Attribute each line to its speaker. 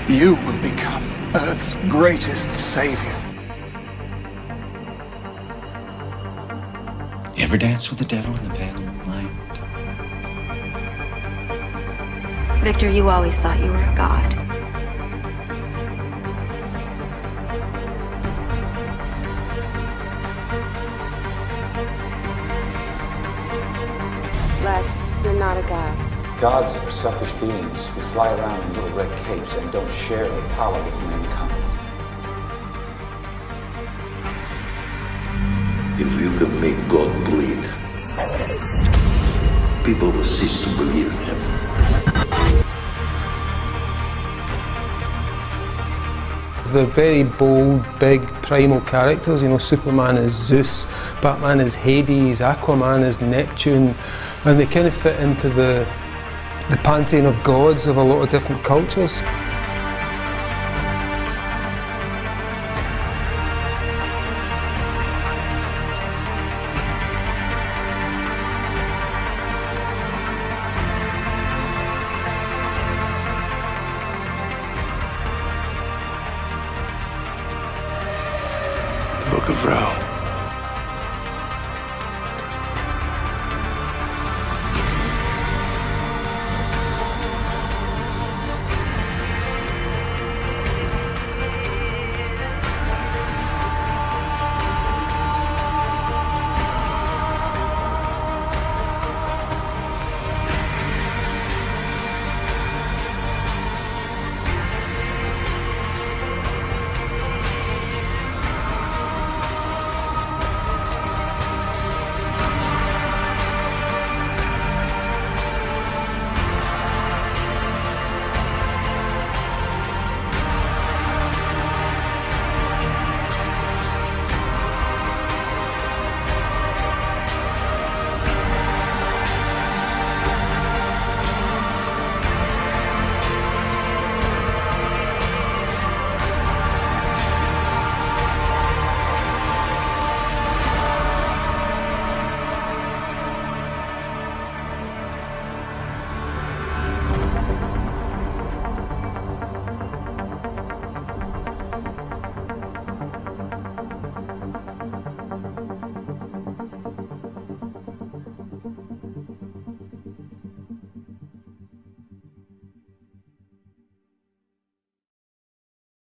Speaker 1: You will become Earth's greatest savior.
Speaker 2: You ever dance with the devil in the pale moonlight?
Speaker 3: Victor, you always thought you were a god.
Speaker 4: Lex, you're not a god.
Speaker 5: Gods are selfish beings who fly around in little red capes and don't share their power with mankind.
Speaker 6: If you can make God bleed, people will cease to believe in him.
Speaker 7: They're very bold, big, primal characters. You know, Superman is Zeus, Batman is Hades, Aquaman is Neptune, and they kind of fit into the pantheon of gods of a lot of different cultures.
Speaker 6: The Book of Ra.